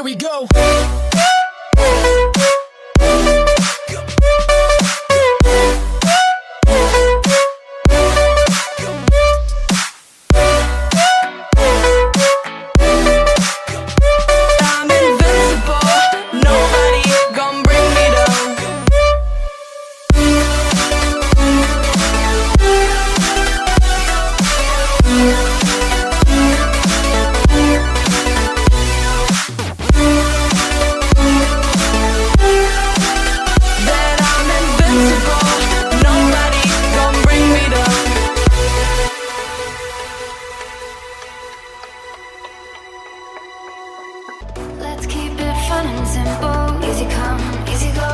we go. I'm invincible, nobody gon' bring me down. That I'm invincible, nobody gon' bring me down. Let's keep it fun and simple. Easy come, easy go.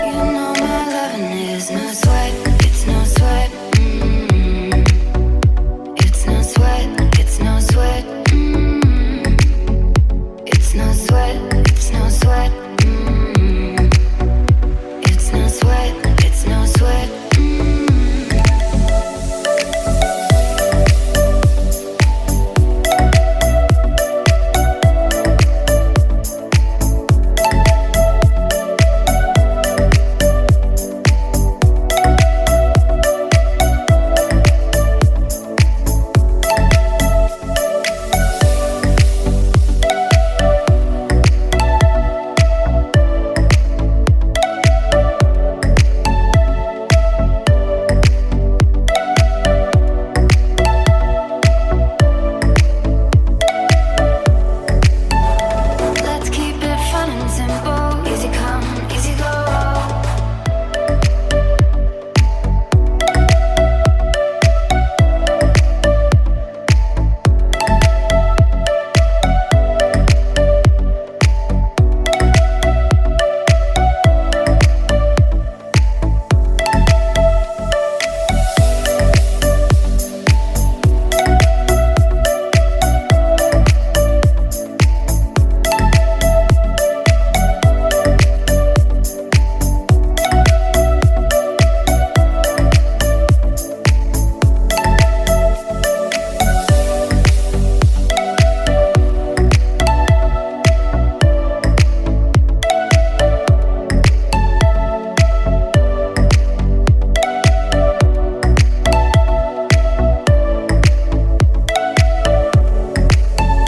You know my loving is no sweat, it's no sweat. It's no sweat, it's no sweat. It's no sweat, it's no sweat. It's no sweat, it's no sweat. Let's keep it fun and simple. Easy come, easy go.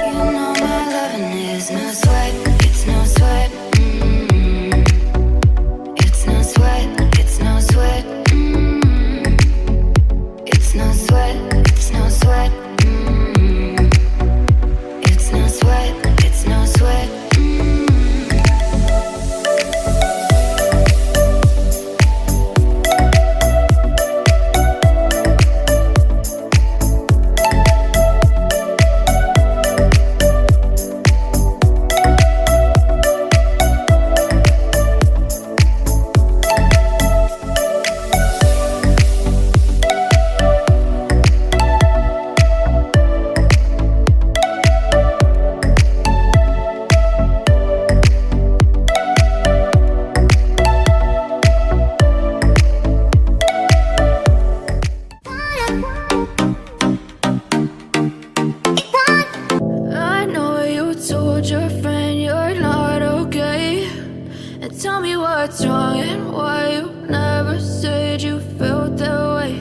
You know my loving is no sweat, it's no sweat. It's no sweat, it's no sweat. It's no sweat, it's no sweat. It's no sweat, it's no sweat. I know you told your friend you're not okay. And tell me what's wrong and why you never said you felt that way.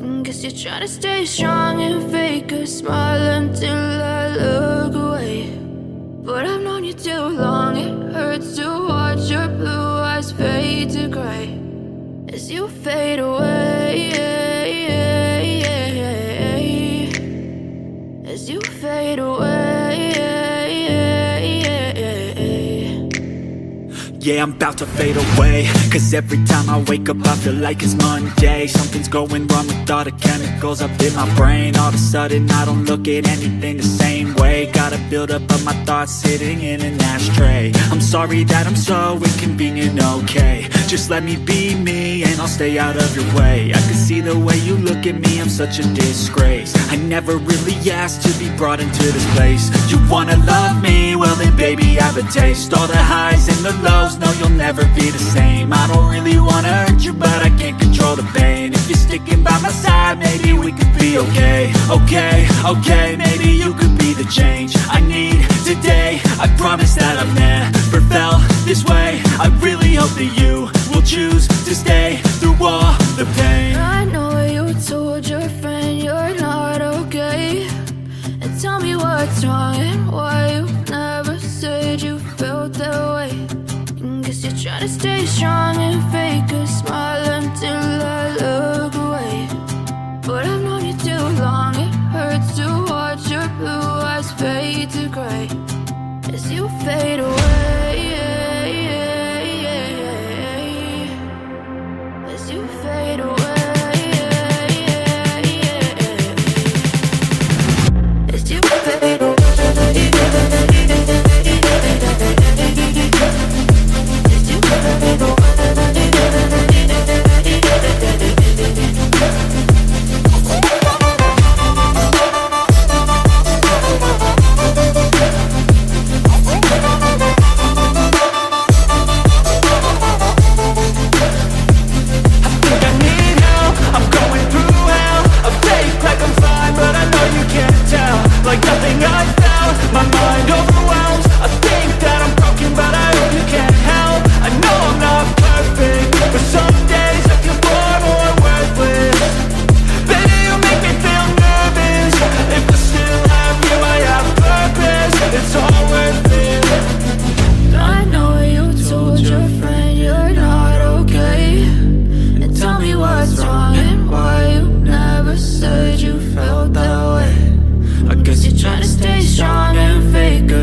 And guess you're trying to stay strong and fake a smile until I look away. But I've known you too long, it hurts to watch your blue eyes fade to gray as you fade away. Yeah, I'm about to fade away, cause every time I wake up I feel like it's Monday. Something's going wrong with all the chemicals up in my brain. All of a sudden I don't look at anything the same way. Got a build-up of my thoughts sitting in an ashtray. I'm sorry that I'm so inconvenient, okay. Just let me be me and I'll stay out of your way. I can see the way you look at me, I'm such a disgrace. I never really asked to be brought into this place. You wanna love me? Well then baby, have a taste. All the highs and the lows, no, you'll never be the same. I don't really wanna hurt you, but I can't control the pain. If you're sticking by my side, maybe we could be okay. Okay, maybe you could be the change I need today. I promise that I've never felt this way. I really hope that you will choose to stay through all the pain. I know you told your friend you're not okay, and tell me what's wrong and why you never said you felt that way. Guess you're trying to stay strong and fake a smile until I look away. But I've known you too long, it hurts to watch your blue eyes fade to gray as you fade away. As you fade away. As you fade away.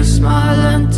Smile and